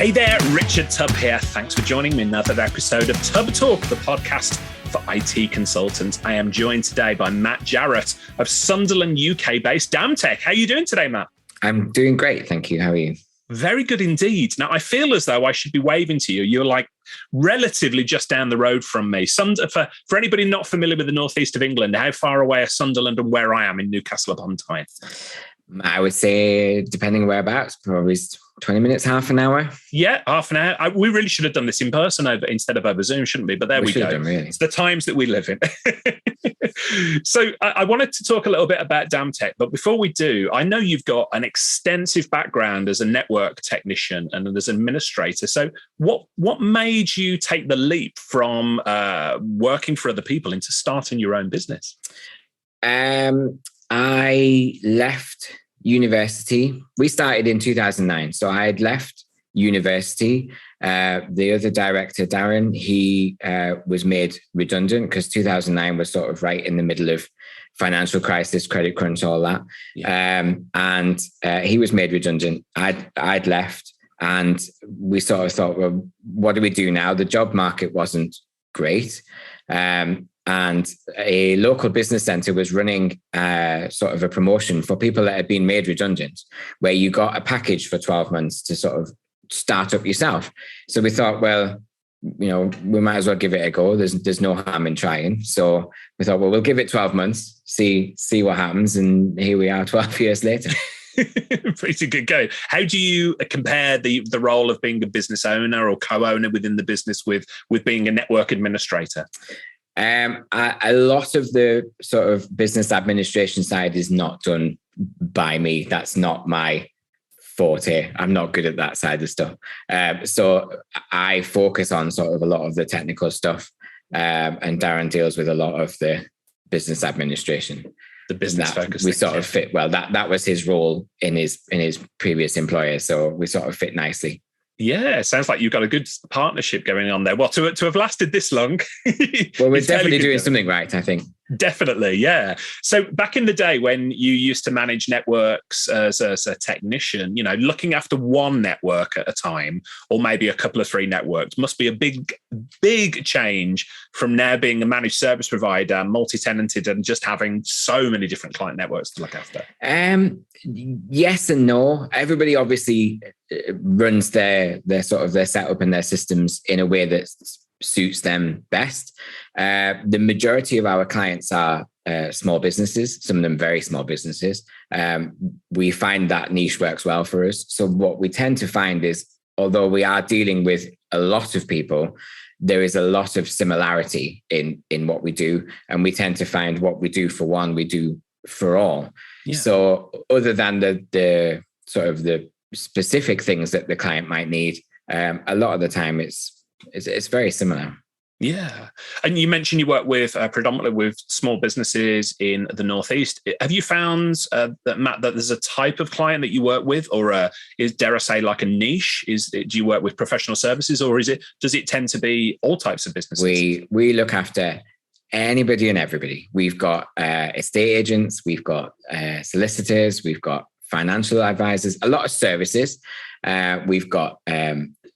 Hey there, Richard Tubb here. Thanks for joining me in another episode of Tubb Talk, the podcast for IT consultants. I am joined today by Matt Jarett of Sunderland, UK-based DaMTech. How are you doing today, Matt? I'm doing great, thank you. How are you? Very good indeed. Now, I feel as though I should be waving to you. You're like relatively just down the road from me. For anybody not familiar with the northeast of England, how far away are Sunderland and where I am in Newcastle upon Tyne? I would say, depending whereabouts, probably 20 minutes, half an hour. Yeah, half an hour. We really should have done this in person instead of over Zoom, shouldn't we? But there we go. Really. It's the times that we live in. So I wanted to talk a little bit about DaMTech, but before we do, I know you've got an extensive background as a network technician and as an administrator. So what made you take the leap from working for other people into starting your own business? I left university. We started in 2009. So I had left university. The other director, Darren, he was made redundant because 2009 was sort of right in the middle of financial crisis, credit crunch, all that. Yeah. And he was made redundant. I'd left, and we sort of thought, well, what do we do now? The job market wasn't great. And a local business centre was running sort of a promotion for people that had been made redundant, where you got a package for 12 months to sort of start up yourself. So we thought, well, we might as well give it a go. There's no harm in trying. So we thought, well, we'll give it 12 months, see what happens. And here we are 12 years later. Pretty good go. How do you compare the role of being a business owner or co-owner within the business with being a network administrator? A lot of the sort of business administration side is not done by me. That's not my forte. I'm not good at that side of stuff. So I focus on sort of a lot of the technical stuff, and Darren deals with a lot of the business administration. The business focus. We sort of fit well. That was his role in his previous employer, so we sort of fit nicely. Yeah, sounds like you've got a good partnership going on there. Well, to have lasted this long. Well, we're definitely doing something right, I think. Definitely, yeah. So back in the day when you used to manage networks as a technician, looking after one network at a time, or maybe a couple of three networks, must be a big change from now being a managed service provider, multi-tenanted, and just having so many different client networks to look after. Yes and no. Everybody obviously runs their sort of their setup and their systems in a way that suits them best. The majority of our clients are small businesses, some of them very small businesses. We find that niche works well for us. So what we tend to find is, although we are dealing with a lot of people, there is a lot of similarity in what we do. And we tend to find what we do for one, we do for all. Yeah. So other than the sort of the specific things that the client might need, a lot of the time it's very similar. Yeah. And you mentioned you work with predominantly with small businesses in the Northeast. Have you found Matt, that there's a type of client that you work with, or dare I say, like a niche? Do you work with professional services, or does it tend to be all types of businesses? We look after anybody and everybody. We've got estate agents, we've got solicitors, we've got financial advisors, a lot of services. We've got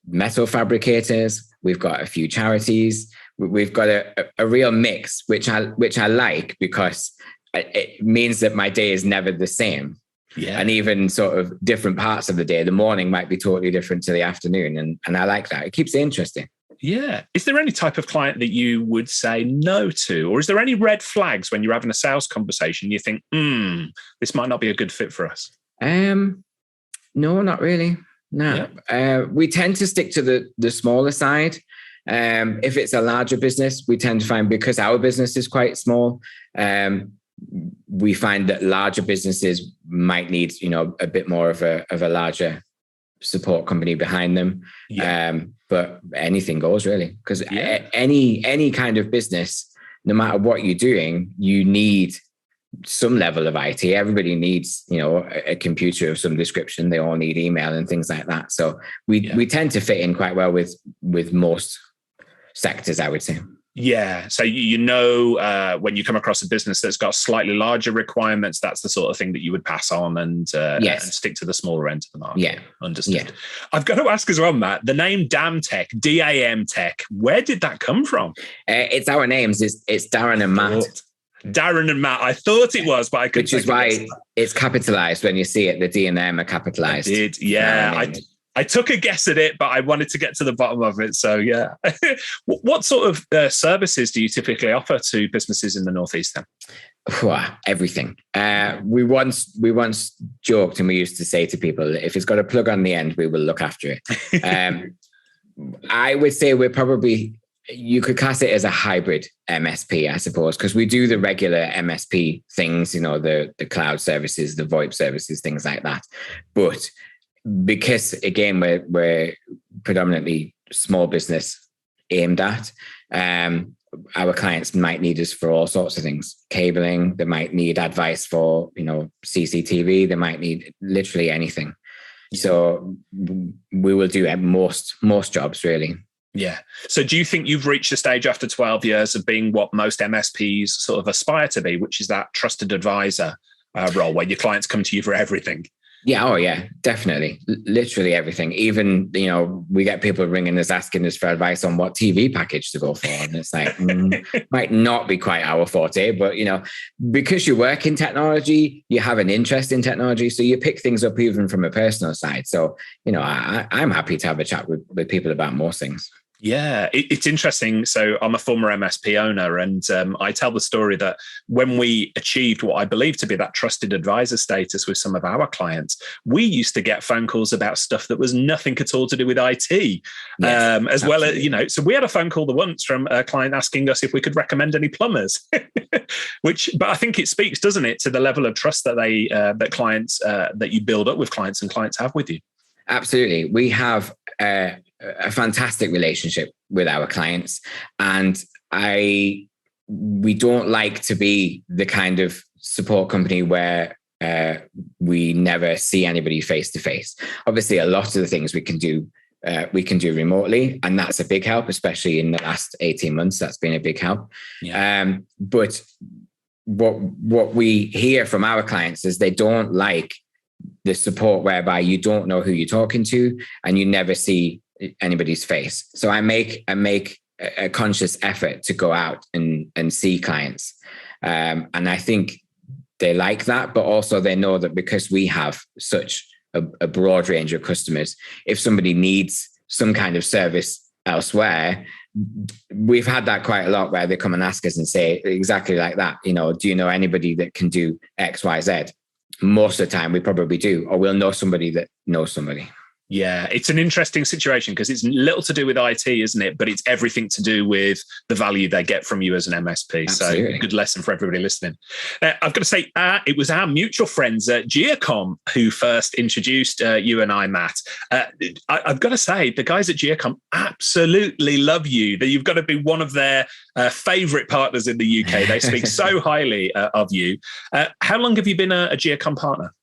metal fabricators, we've got a few charities. We've got a real mix, which I like, because it means that my day is never the same. Yeah. And even sort of different parts of the day, the morning might be totally different to the afternoon. And I like that. It keeps it interesting. Yeah. Is there any type of client that you would say no to? Or is there any red flags when you're having a sales conversation? You think, this might not be a good fit for us? No, not really. No. Yeah. We tend to stick to the smaller side. If it's a larger business, we tend to find, because our business is quite small, we find that larger businesses might need, a bit more of a larger support company behind them. Yeah. But anything goes, really, because any kind of business, no matter what you're doing, you need some level of IT. Everybody needs, a computer of some description. They all need email and things like that. So we tend to fit in quite well with most sectors, I would say. Yeah. So when you come across a business that's got slightly larger requirements, that's the sort of thing that you would pass on and stick to the smaller end of the market. Yeah. Understood. Yeah. I've got to ask as well, Matt, the name DaMTech, DAMTech, where did that come from? It's our names. It's Darren and Matt. Darren and Matt. I thought it was, but I couldn't. Which is why it's capitalized when you see it. The D and M are capitalized. I did. Yeah. I took a guess at it, but I wanted to get to the bottom of it. So, yeah. What sort of services do you typically offer to businesses in the Northeast then? Everything. We once joked and we used to say to people, if it's got a plug on the end, we will look after it. I would say you could class it as a hybrid MSP, I suppose, because we do the regular MSP things, the cloud services, the VoIP services, things like that. But because again, we're predominantly small business aimed at, our clients might need us for all sorts of things. Cabling, they might need advice for, CCTV, they might need literally anything. Yeah. So we will do most jobs really. Yeah. So do you think you've reached a stage after 12 years of being what most MSPs sort of aspire to be, which is that trusted advisor role where your clients come to you for everything? Yeah. Oh, yeah, definitely. Literally everything. Even, we get people ringing us, asking us for advice on what TV package to go for. And it's like, might not be quite our forte, but, because you work in technology, you have an interest in technology. So you pick things up even from a personal side. So, I'm happy to have a chat with people about most things. Yeah, it's interesting. So I'm a former MSP owner, and I tell the story that when we achieved what I believe to be that trusted advisor status with some of our clients, we used to get phone calls about stuff that was nothing at all to do with IT, yes, as absolutely. Well as, so we had a phone call once from a client asking us if we could recommend any plumbers, but I think it speaks, doesn't it, to the level of trust that that clients, that you build up with clients and clients have with you. Absolutely. We have a fantastic relationship with our clients, and we don't like to be the kind of support company where we never see anybody face to face. Obviously, a lot of the things we can do remotely, and that's a big help, especially in the last 18 months. That's been a big help. Yeah. But what we hear from our clients is they don't like the support whereby you don't know who you're talking to and you never see anybody's face. So I make a conscious effort to go out and see clients. And I think they like that, but also they know that because we have such a broad range of customers, if somebody needs some kind of service elsewhere, we've had that quite a lot where they come and ask us and say exactly like that, do you know anybody that can do X, Y, Z? Most of the time we probably do, or we'll know somebody that knows somebody. Yeah, it's an interesting situation because it's little to do with IT, isn't it? But it's everything to do with the value they get from you as an MSP. Absolutely. So good lesson for everybody listening. I've got to say, it was our mutual friends at Giacom who first introduced you and I, Matt. I've got to say, the guys at Giacom absolutely love you. That you've got to be one of their favorite partners in the UK. They speak so highly of you. How long have you been a Giacom partner?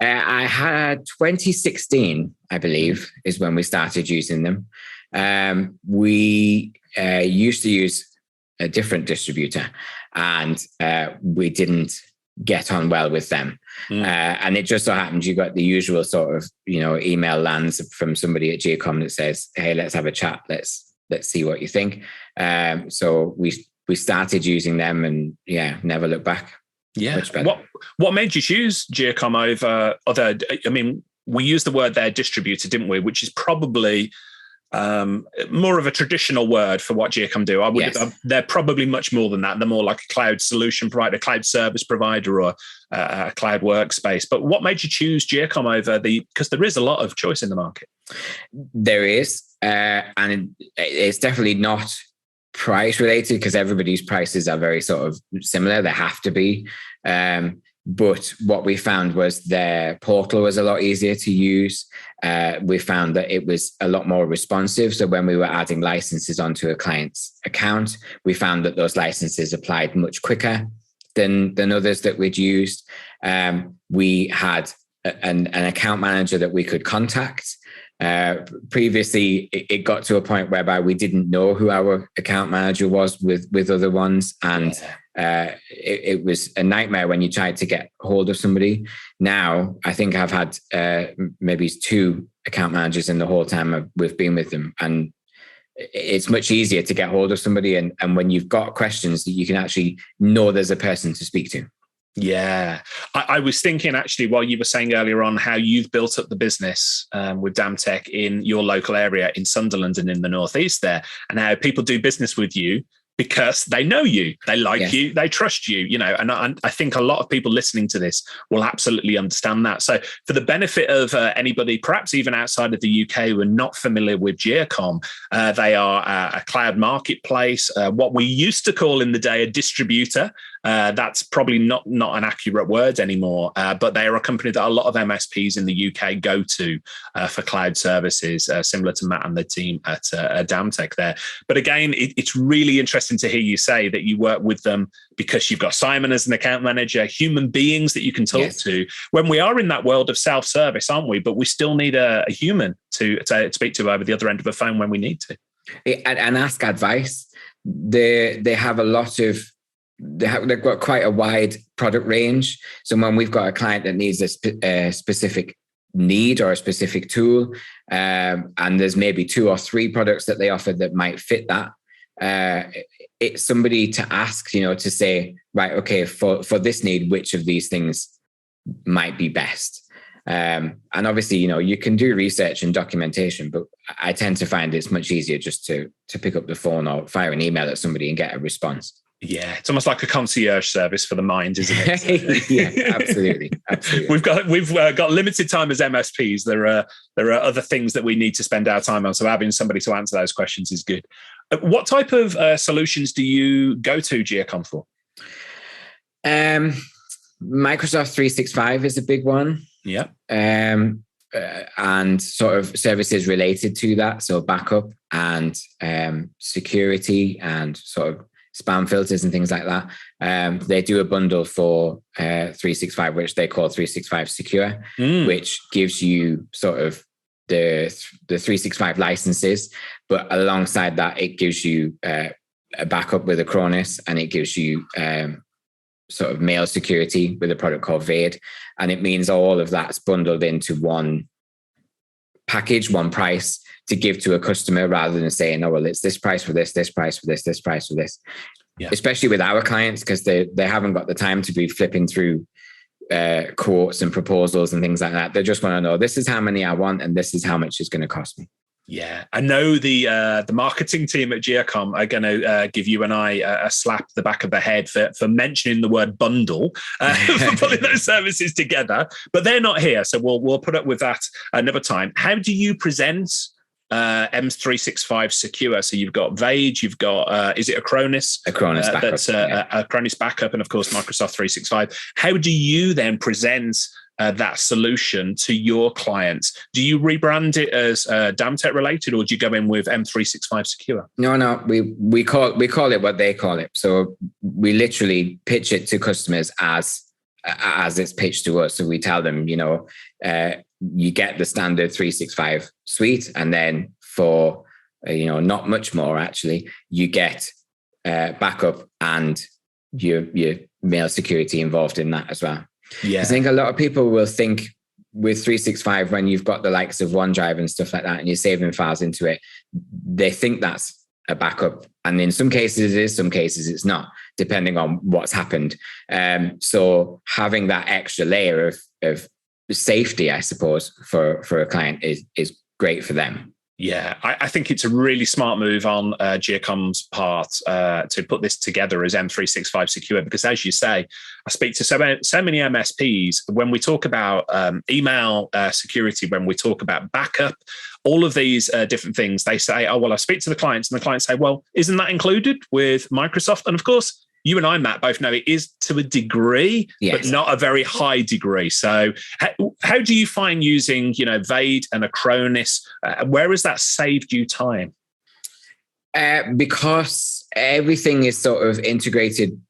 I had 2016, I believe, is when we started using them. We used to use a different distributor, and we didn't get on well with them. And it just so happens you got the usual sort of, email lands from somebody at Giacom that says, "Hey, let's have a chat. Let's see what you think." So we started using them, and never looked back. Yeah. What made you choose Giacom over other? I mean, we used the word there, distributor, didn't we? Which is probably more of a traditional word for what Giacom do. They're probably much more than that. They're more like a cloud solution provider, cloud service provider, or a cloud workspace. But what made you choose Giacom over because there is a lot of choice in the market. There is, and it's definitely not price related because everybody's prices are very sort of similar. They have to be. But what we found was their portal was a lot easier to use. We found that it was a lot more responsive. So when we were adding licenses onto a client's account, we found that those licenses applied much quicker than others that we'd used. We had an account manager that we could contact Previously, it got to a point whereby we didn't know who our account manager was with other ones, and it was a nightmare when you tried to get hold of somebody. Now, I think I've had maybe 2 account managers in the whole time we've been with them, and it's much easier to get hold of somebody. And when you've got questions, that you can actually know there's a person to speak to. Yeah. I was thinking actually while you were saying earlier on how you've built up the business with DaMTech in your local area in Sunderland and in the Northeast there, and how people do business with you because they know you, they like you, they trust you, and I think a lot of people listening to this will absolutely understand that. So for the benefit of anybody, perhaps even outside of the UK who are not familiar with Giacom, they are a cloud marketplace, what we used to call in the day a distributor. That's probably not an accurate word anymore, but they are a company that a lot of MSPs in the UK go to for cloud services, similar to Matt and the team at DaMTech there. But again, it's really interesting to hear you say that you work with them because you've got Simon as an account manager, human beings that you can talk to. When we are in that world of self-service, aren't we? But we still need a human to speak to over the other end of a phone when we need to. And ask advice. They have a lot of... They've got quite a wide product range. So when we've got a client that needs a specific need or a specific tool, and there's maybe 2 or 3 products that they offer that might fit that, it's somebody to ask, to say, right, okay, for this need, which of these things might be best? And obviously, you can do research and documentation, but I tend to find it's much easier just to pick up the phone or fire an email at somebody and get a response. Yeah, it's almost like a concierge service for the mind, isn't it? Yeah, absolutely. We've got limited time as MSPs. There are other things that we need to spend our time on. So having somebody to answer those questions is good. What type of solutions do you go to Giacom for? Microsoft 365 is a big one. Yeah. And sort of services related to that, so backup and security and sort of spam filters and things like that. They do a bundle for 365, which they call 365 Secure, which gives you sort of the 365 licenses, but alongside that, it gives you a backup with Acronis, and it gives you sort of mail security with a product called VAID. And it means all of that's bundled into one package, one price to give to a customer, rather than saying, oh, well, it's this price for this price for this price for this. Yeah. Especially with our clients, because they haven't got the time to be flipping through quotes and proposals and things like that. They just want to know, this is how many I want and this is how much it's going to cost me. Yeah, I know the marketing team at Giacom are going to give you and I a slap the back of the head for mentioning the word bundle, for putting those services together. But they're not here, so we'll put up with that another time. How do you present M365 Secure? So you've got VAID, you've got is it Acronis? Acronis backup. That's Acronis backup, and of course Microsoft 365. How do you then present that solution to your clients? Do you rebrand it as DaMTech related, or do you go in with M365 Secure? No, we call it what they call it. So we literally pitch it to customers as it's pitched to us. So we tell them, you get the standard 365 suite, and then for not much more actually, you get backup and your mail security involved in that as well. Yeah, I think a lot of people will think with 365, when you've got the likes of OneDrive and stuff like that, and you're saving files into it, they think that's a backup. And in some cases it is, some cases it's not, depending on what's happened. So having that extra layer of safety, I suppose, for a client is great for them. Yeah, I think it's a really smart move on Giacom's part to put this together as M365 Secure, because as you say, I speak to so many MSPs when we talk about email security, when we talk about backup, all of these different things, they say, oh, well, I speak to the clients, and the clients say, well, isn't that included with Microsoft? And of course, you and I, Matt, both know it is to a degree, yes, but not a very high degree. So how do you find using, VAID and Acronis? Where has that saved you time? Because everything is sort of integrated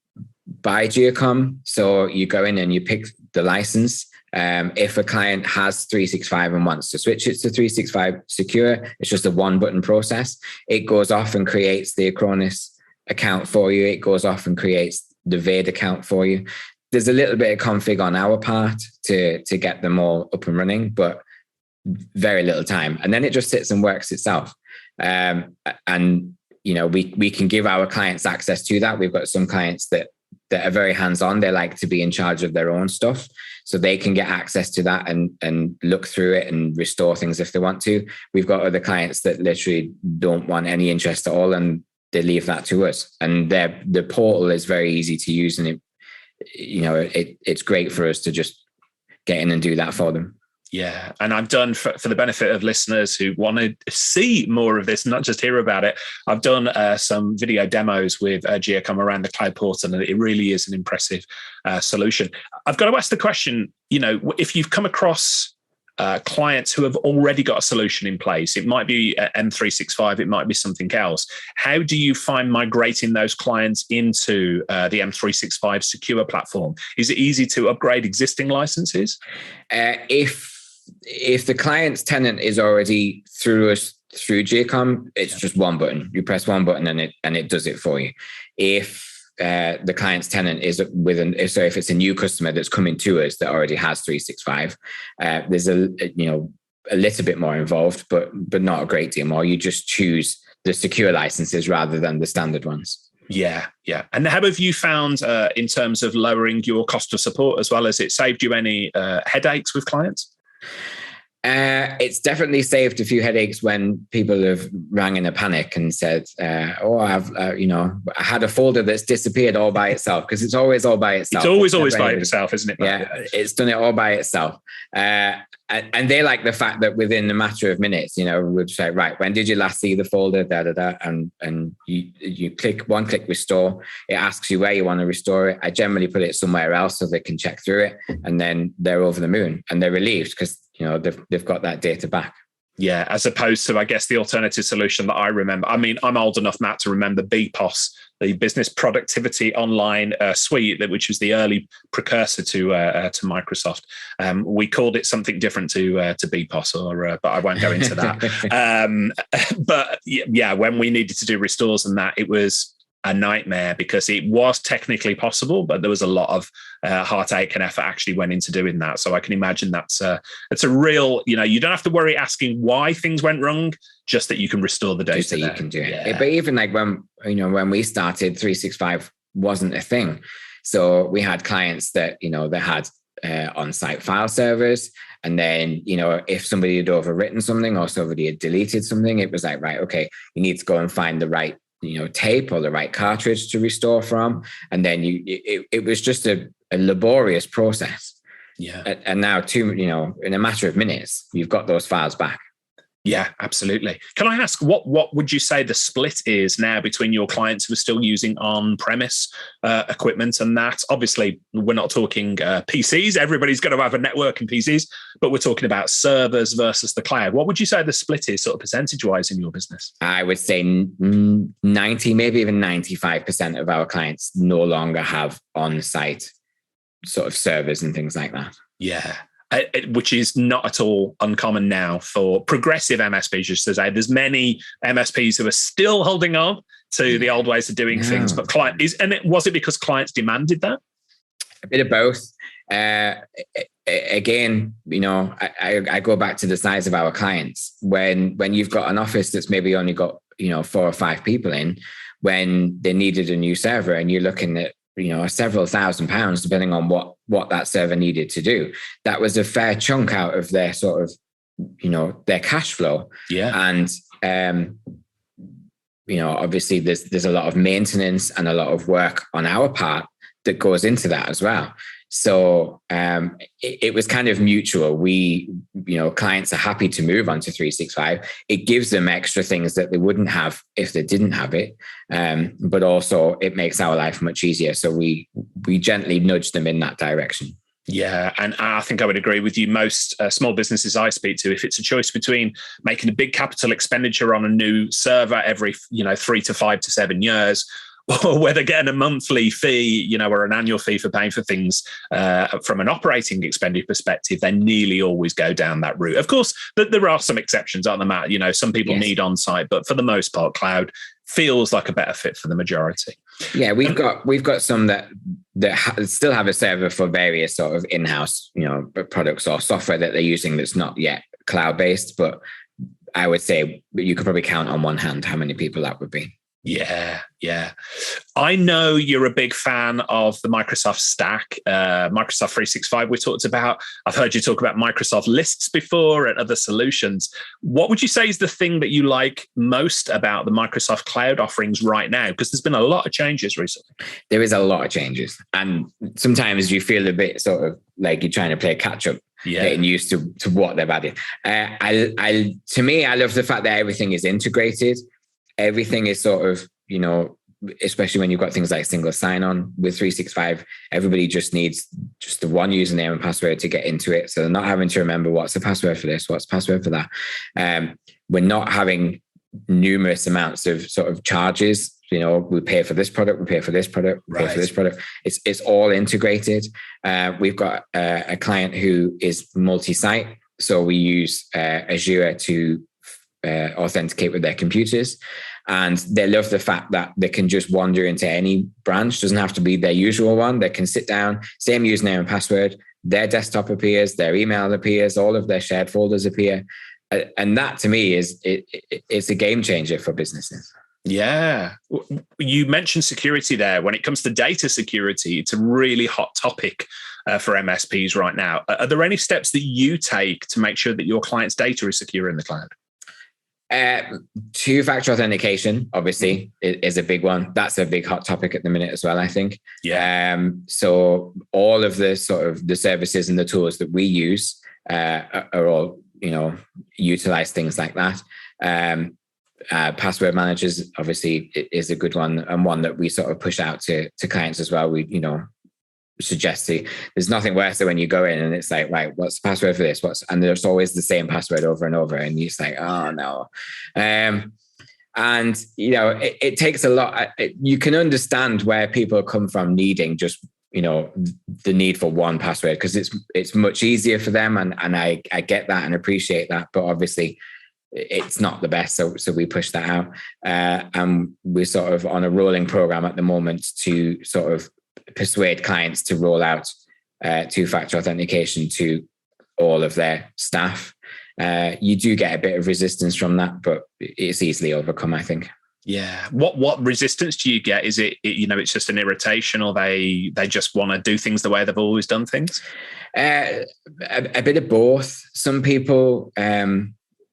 by Giacom. So you go in and you pick the license, If a client has 365 and wants to switch it to 365 Secure, it's just a one button process. It goes off and creates the Acronis account for you. It goes off and creates the VAID account for you. There's a little bit of config on our part to get them all up and running, but very little time. And then it just sits and works itself. And we can give our clients access to that. We've got some clients that are very hands-on. They like to be in charge of their own stuff, so they can get access to that and look through it and restore things if they want to. We've got other clients that literally don't want any interest at all, and they leave that to us. And the portal is very easy to use, and it's great for us to just get in and do that for them. Yeah. And I've done, for the benefit of listeners who want to see more of this, not just hear about it, I've done some video demos with Giacom around the cloud portal, and it really is an impressive solution. I've got to ask the question, if you've come across clients who have already got a solution in place, it might be M365, it might be something else. How do you find migrating those clients into the M365 Secure platform? Is it easy to upgrade existing licenses? If the client's tenant is already through Giacom, it's just one button. You press one button and it does it for you. If the client's tenant is if it's a new customer that's coming to us that already has 365, there's a little bit more involved, but not a great deal more. You just choose the secure licenses rather than the standard ones. Yeah. And how have you found in terms of lowering your cost of support as well? Has it saved you any headaches with clients? It's definitely saved a few headaches when people have rang in a panic and said, I had a folder that's disappeared all by itself, because it's always all by itself. It's always by itself, isn't it? Yeah, it's done it all by itself. And they like the fact that within a matter of minutes, we'd say, right, when did you last see the folder? And you click restore. It asks you where you want to restore it. I generally put it somewhere else so they can check through it, and then they're over the moon and they're relieved because they've got that data back. Yeah, as opposed to, I guess, the alternative solution that I remember. I mean, I'm old enough, Matt, to remember BPOS, the Business Productivity Online Suite, which was the early precursor to Microsoft. We called it something different to BPOS, but I won't go into that. But yeah, when we needed to do restores and that, it was a nightmare, because it was technically possible, but there was a lot of heartache and effort actually went into doing that. So I can imagine it's a real, you don't have to worry asking why things went wrong, just that you can restore the data. Just that you can do it. But even like when we started, 365 wasn't a thing. So we had clients that, they had on-site file servers. And then, if somebody had overwritten something or somebody had deleted something, it was like, right, okay, you need to go and find the right tape or the right cartridge to restore from. And then it was just a laborious process. Yeah. And now in a matter of minutes, you've got those files back. Yeah, absolutely. Can I ask, what would you say the split is now between your clients who are still using on-premise equipment and that? Obviously, we're not talking PCs. Everybody's going to have a network in PCs, but we're talking about servers versus the cloud. What would you say the split is, sort of percentage-wise, in your business? I would say 90, maybe even 95% of our clients no longer have on-site sort of servers and things like that. Yeah. Which is not at all uncommon now for progressive MSPs, just to say. There's many MSPs who are still holding on to the old ways of doing things, but was it because clients demanded that? A bit of both. Again, I go back to the size of our clients. When you've got an office that's maybe only got 4 or 5 people in, when they needed a new server, and you're looking at several £1,000s, depending on what that server needed to do. That was a fair chunk out of their sort of, their cash flow. Yeah. And, obviously there's a lot of maintenance and a lot of work on our part that goes into that as well. So it was kind of mutual. Clients are happy to move on to 365. It gives them extra things that they wouldn't have if they didn't have it. But also it makes our life much easier. So we gently nudge them in that direction. Yeah, and I think I would agree with you. Most small businesses I speak to, if it's a choice between making a big capital expenditure on a new server every 3 to 5 to 7 years, or whether getting a monthly fee, or an annual fee for paying for things from an operating expenditure perspective, they nearly always go down that route. Of course, there are some exceptions, aren't there, Matt? Some people need on-site, but for the most part, cloud feels like a better fit for the majority. Yeah, we've got some that still have a server for various sort of in-house, products or software that they're using that's not yet cloud-based, but I would say you could probably count on one hand how many people that would be. Yeah. I know you're a big fan of the Microsoft stack, Microsoft 365 we talked about. I've heard you talk about Microsoft lists before and other solutions. What would you say is the thing that you like most about the Microsoft cloud offerings right now? Because there's been a lot of changes recently. There is a lot of changes. And sometimes you feel a bit sort of like you're trying to play catch up. Getting used to what they've added. To me, I love the fact that everything is integrated. Everything is sort of, especially when you've got things like single sign-on with 365, everybody just needs just the one username and password to get into it. So they're not having to remember what's the password for this, what's the password for that. We're not having numerous amounts of sort of charges. We pay for this product, we pay for this product, we pay for this product. It's all integrated. We've got a client who is multi-site. So we use Azure to authenticate with their computers. And they love the fact that they can just wander into any branch. Doesn't have to be their usual one. They can sit down, same username and password, their desktop appears, their email appears, all of their shared folders appear. And that to me it's a game changer for businesses. Yeah. You mentioned security there. When it comes to data security, it's a really hot topic for MSPs right now. Are there any steps that you take to make sure that your client's data is secure in the cloud? Two-factor authentication, obviously, is a big one. That's a big hot topic at the minute as well, I think. Yeah. So all of the sort of the services and the tools that we use are all, utilize things like that. Password managers, obviously, is a good one, and one that we sort of push out to clients as well. We, suggest there's nothing worse than when you go in and it's like, right, what's the password for this? And there's always the same password over and over, and you're just like, oh no. And it takes a lot. You can understand where people come from needing just, the need for one password, because it's much easier for them, and I get that and appreciate that, but obviously it's not the best. So we push that out, and we're sort of on a rolling program at the moment to sort of persuade clients to roll out two-factor authentication to all of their staff. You do get a bit of resistance from that, but it's easily overcome, I think. Yeah. What resistance do you get? Is it it's just an irritation, or they just want to do things the way they've always done things? A bit of both. Some people,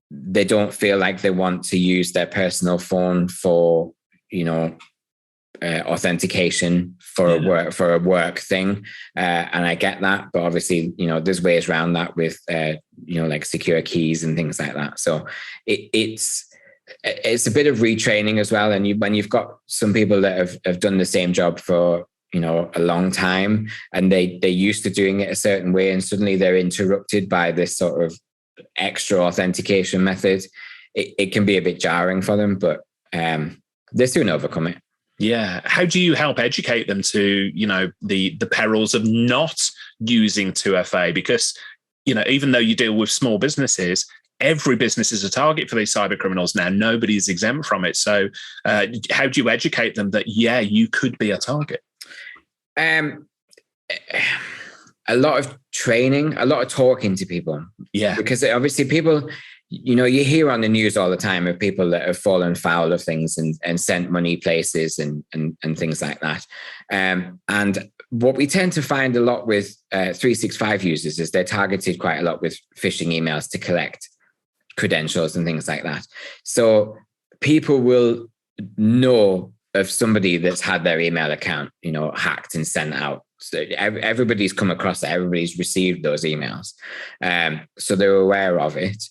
they don't feel like they want to use their personal phone for, authentication for a work thing, and I get that, but obviously there's ways around that with like secure keys and things like that. So it's a bit of retraining as well, and when you've got some people that have done the same job for a long time, and they're used to doing it a certain way, and suddenly they're interrupted by this sort of extra authentication method, it can be a bit jarring for them, but they soon overcome it. Yeah. How do you help educate them to, the perils of not using 2FA? Because, even though you deal with small businesses, every business is a target for these cyber criminals now. Nobody's exempt from it. So how do you educate them that, you could be a target? A lot of training, a lot of talking to people. Yeah. Because obviously people, you hear on the news all the time of people that have fallen foul of things and sent money places and things like that. And what we tend to find a lot with 365 users is they're targeted quite a lot with phishing emails to collect credentials and things like that. So people will know of somebody that's had their email account, hacked and sent out. So everybody's come across that. Everybody's received those emails. So they're aware of it.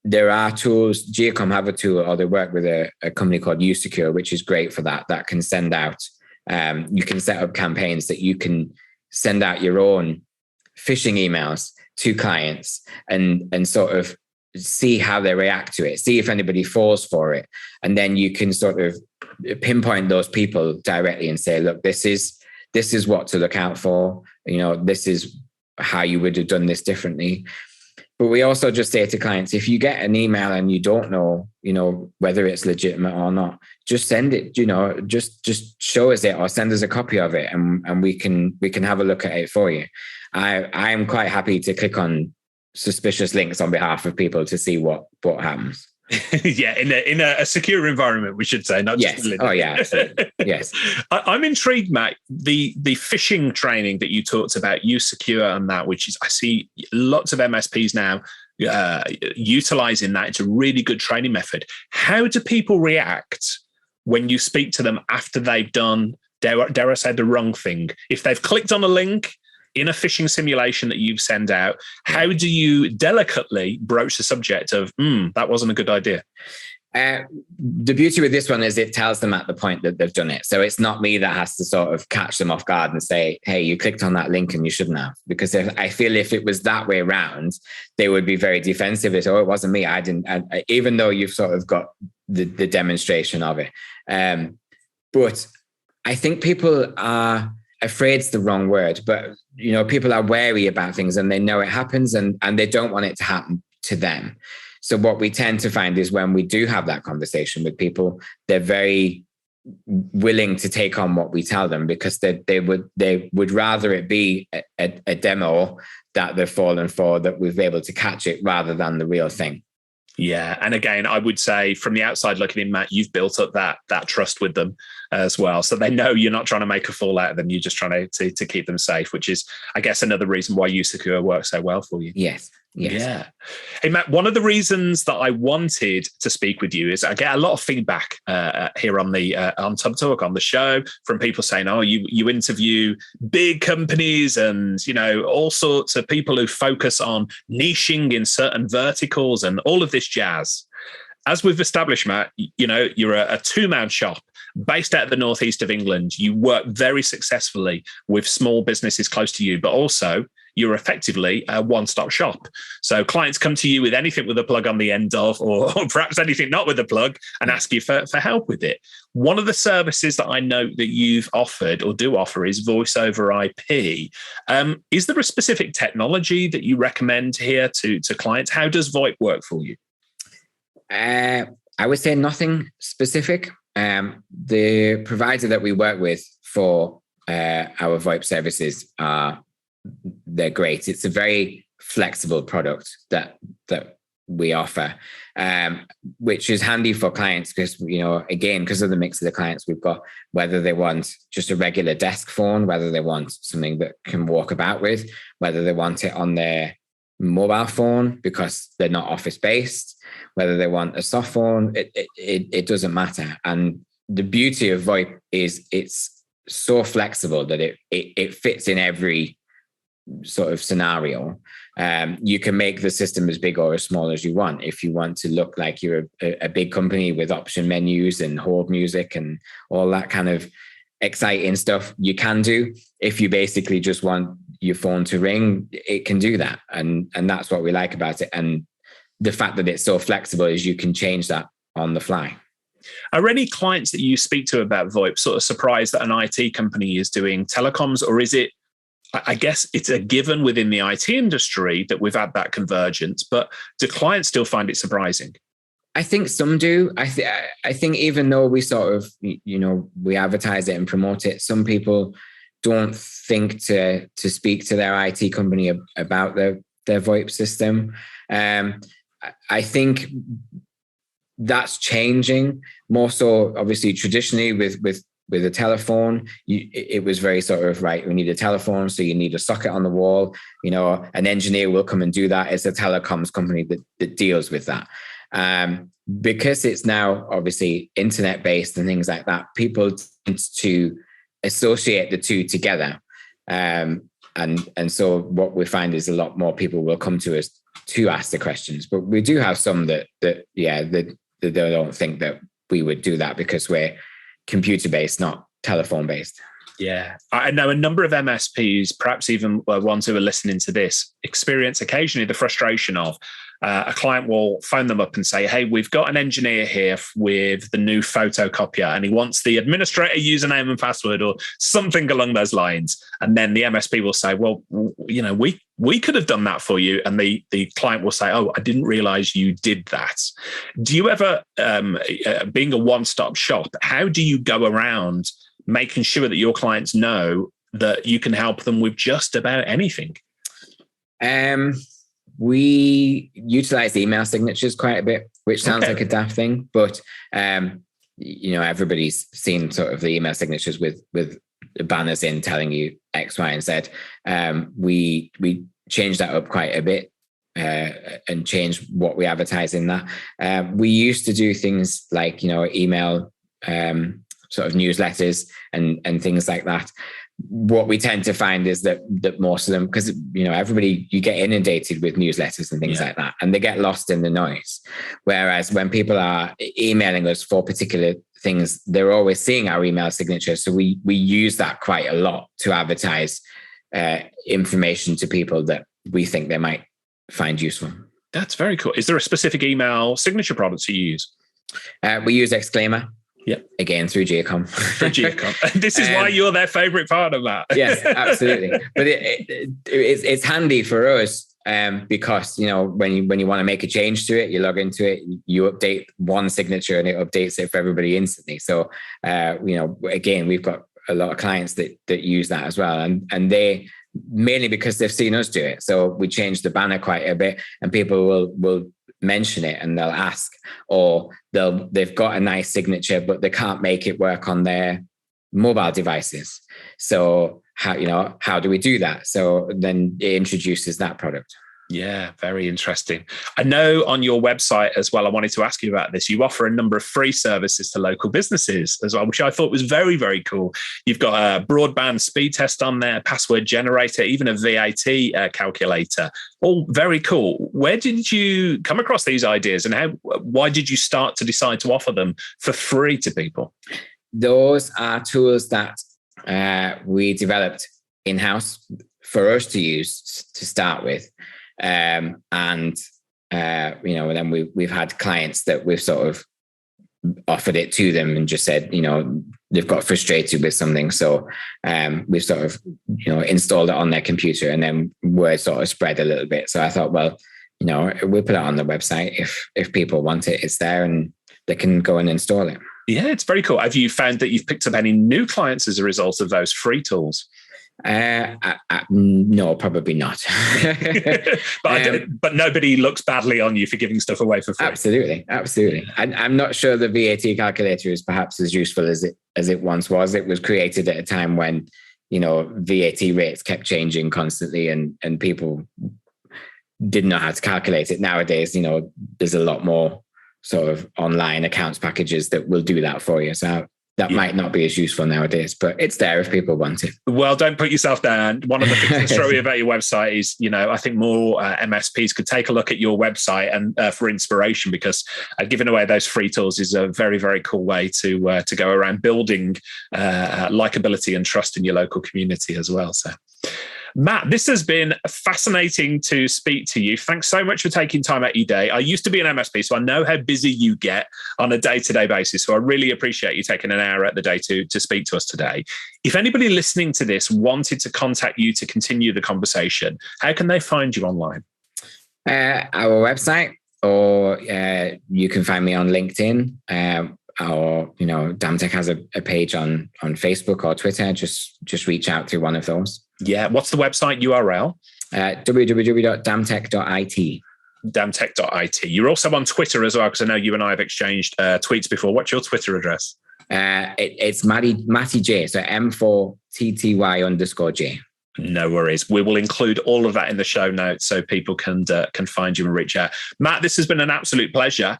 There are tools. Giacom have a tool, or they work with a company called USecure, which is great for that. That can send out, you can set up campaigns that you can send out your own phishing emails to clients and sort of see how they react to it, see if anybody falls for it. And then you can sort of pinpoint those people directly and say, look, this is what to look out for. This is how you would have done this differently. But we also just say to clients, if you get an email and you don't know, whether it's legitimate or not, just send it, just show us it or send us a copy of it, and we can have a look at it for you. I am quite happy to click on suspicious links on behalf of people to see what happens. Yeah, in a secure environment, we should say. Not yes. Just oh yeah, absolutely. Yes. I'm intrigued, Matt. The phishing training that you talked about, you secure on that, which is, I see lots of MSPs now utilizing that. It's a really good training method. How do people react when you speak to them after they've done, dare I say, the wrong thing? If they've clicked on a link in a phishing simulation that you've sent out, how do you delicately broach the subject of, that wasn't a good idea? The beauty with this one is it tells them at the point that they've done it. So it's not me that has to sort of catch them off guard and say, hey, you clicked on that link and you shouldn't have. Because I feel if it was that way around, they would be very defensive. It's, it wasn't me. I didn't, even though you've sort of got the demonstration of it. But I think people are, afraid's the wrong word, but people are wary about things and they know it happens and they don't want it to happen to them. So what we tend to find is when we do have that conversation with people, they're very willing to take on what we tell them because they would rather it be a demo that they've fallen for, that we've been able to catch it rather than the real thing. Yeah. And again, I would say from the outside looking in, Matt, you've built up that trust with them as well. So they know you're not trying to make a fool out of them. You're just trying to keep them safe, which is, I guess, another reason why USecure works so well for you. Yes. Yeah. Hey, Matt, one of the reasons that I wanted to speak with you is I get a lot of feedback here on the on Tub Talk, on the show, from people saying, oh, you interview big companies and, all sorts of people who focus on niching in certain verticals and all of this jazz. As we've established, Matt, you're a two-man shop based out of the northeast of England. You work very successfully with small businesses close to you, but also you're effectively a one-stop shop. So clients come to you with anything with a plug on the end of, or perhaps anything not with a plug, and ask you for help with it. One of the services that I know that you've offered or do offer is voice over IP. Is there a specific technology that you recommend here to clients? How does VoIP work for you? I would say nothing specific. The provider that we work with for our VoIP services they're great. It's a very flexible product that we offer, which is handy for clients because, again, because of the mix of the clients we've got, whether they want just a regular desk phone, whether they want something that can walk about with, whether they want it on their mobile phone because they're not office based, whether they want a soft phone, it doesn't matter. And the beauty of VoIP is it's so flexible that it fits in every sort of scenario. You can make the system as big or as small as you want. If you want to look like you're a big company with option menus and hold music and all that kind of exciting stuff, you can do. If you basically just want your phone to ring, it can do that. And that's what we like about it. And the fact that it's so flexible is you can change that on the fly. Are any clients that you speak to about VoIP sort of surprised that an IT company is doing telecoms, or is it, I guess it's a given within the IT industry that we've had that convergence, but do clients still find it surprising? I think some do. I think even though we sort of, we advertise it and promote it, some people don't think to speak to their IT company about their VoIP system. I think that's changing more so. Obviously, traditionally with a telephone, it was very sort of, right, we need a telephone, so you need a socket on the wall. An engineer will come and do that. It's a telecoms company that deals with that. Because it's now obviously internet-based and things like that, people tend to associate the two together. And so what we find is a lot more people will come to us to ask the questions. But we do have some that they don't think that we would do that because we're computer-based, not telephone-based. Yeah. I know a number of MSPs, perhaps even ones who are listening to this, experience occasionally the frustration of, a client will phone them up and say, hey, we've got an engineer here with the new photocopier and he wants the administrator username and password or something along those lines. And then the MSP will say, well, you know, we could have done that for you. And the client will say, oh, I didn't realize you did that. Do you ever, being a one-stop shop, how do you go around making sure that your clients know that you can help them with just about anything? We utilize email signatures quite a bit, which sounds like a daft thing, but you know, everybody's seen sort of the email signatures with banners in telling you X, Y, and Z. We changed that up quite a bit and changed what we advertise in that. We used to do things like, you know, email sort of newsletters and things like that. What we tend to find is that most of them, because, you know, everybody, you get inundated with newsletters and things like that, and they get lost in the noise. Whereas when people are emailing us for particular things, they're always seeing our email signature. So we use that quite a lot to advertise information to people that we think they might find useful. That's very cool. Is there a specific email signature product you use? We use Exclaimer. Yeah. Again, through Giacom. This is why you're their favorite part of that. Yes, absolutely. But it's handy for us because, you know, when you want to make a change to it, you log into it, you update one signature and it updates it for everybody instantly. So, you know, again, we've got a lot of clients that use that as well. And they, mainly because they've seen us do it. So we changed the banner quite a bit and people will mention it and they'll ask, or they've got a nice signature, but they can't make it work on their mobile devices. So how do we do that? So then it introduces that product. Yeah, very interesting. I know on your website as well, I wanted to ask you about this. You offer a number of free services to local businesses as well, which I thought was very, very cool. You've got a broadband speed test on there, password generator, even a VAT calculator. All very cool. Where did you come across these ideas and why did you start to decide to offer them for free to people? Those are tools that we developed in-house for us to use to start with. You know, then we've had clients that we've sort of offered it to them and just said, you know, they've got frustrated with something. So we've sort of, you know, installed it on their computer and then word sort of spread a little bit. So I thought, well, you know, we'll put it on the website. If people want it, it's there and they can go and install it. Yeah, it's very cool. Have you found that you've picked up any new clients as a result of those free tools? No, probably not. but nobody looks badly on you for giving stuff away for free. Absolutely. I'm not sure the VAT calculator is perhaps as useful as it once was. It was created at a time when, you know, VAT rates kept changing constantly, and people didn't know how to calculate it. Nowadays, you know, there's a lot more sort of online accounts packages that will do that for you. So that might not be as useful nowadays, but it's there if people want it. Well, don't put yourself down. One of the things that's true about your website is, you know, I think more MSPs could take a look at your website and for inspiration, because giving away those free tools is a very, very cool way to go around building likability and trust in your local community as well. So, Matt, this has been fascinating to speak to you. Thanks so much for taking time out of your day. I used to be an MSP, so I know how busy you get on a day-to-day basis. So I really appreciate you taking an hour out of the day to speak to us today. If anybody listening to this wanted to contact you to continue the conversation, how can they find you online? Our website, or you can find me on LinkedIn. Or, you know, DaMTech has a page on Facebook or Twitter. Just reach out to one of those. Yeah. What's the website URL? www.damtech.it. DaMTech.it. You're also on Twitter as well, because I know you and I have exchanged tweets before. What's your Twitter address? It's Matty J. So M4TTY_J. No worries. We will include all of that in the show notes so people can find you and reach out. Matt, this has been an absolute pleasure.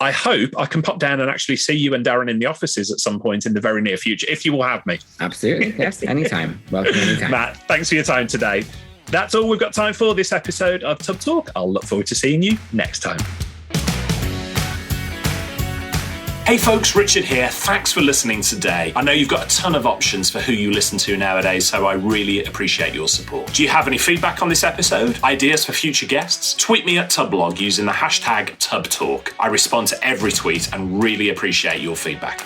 I hope I can pop down and actually see you and Darren in the offices at some point in the very near future, if you will have me. Absolutely. Yes, anytime. Welcome anytime. Matt, thanks for your time today. That's all we've got time for this episode of Tub Talk. I'll look forward to seeing you next time. Hey folks, Richard here. Thanks for listening today. I know you've got a ton of options for who you listen to nowadays, so I really appreciate your support. Do you have any feedback on this episode? Ideas for future guests? Tweet me at Tubblog using the hashtag TubTalk. I respond to every tweet and really appreciate your feedback.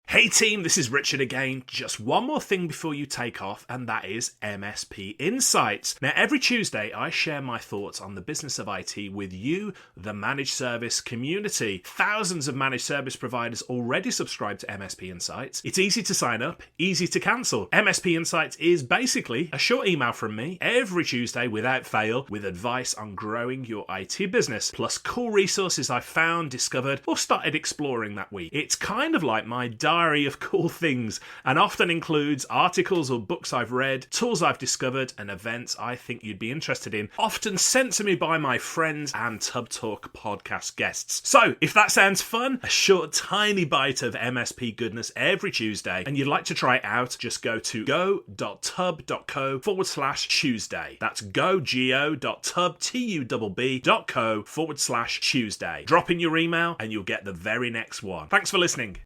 Hey team, this is Richard again. Just one more thing before you take off, and that is MSP Insights. Now, every Tuesday, I share my thoughts on the business of IT with you, the managed service community. Thousands of managed service providers already subscribe to MSP Insights. It's easy to sign up, easy to cancel. MSP Insights is basically a short email from me every Tuesday without fail with advice on growing your IT business, plus cool resources I've found, discovered, or started exploring that week. It's kind of like my diary of cool things and often includes articles or books I've read, tools I've discovered, and events I think you'd be interested in, often sent to me by my friends and Tub Talk podcast guests. So if that sounds fun, a short tiny bite of MSP goodness every Tuesday, and you'd like to try it out, just go to go.tub.co/Tuesday. That's go.tub.co/Tuesday. Drop in your email and you'll get the very next one. Thanks for listening.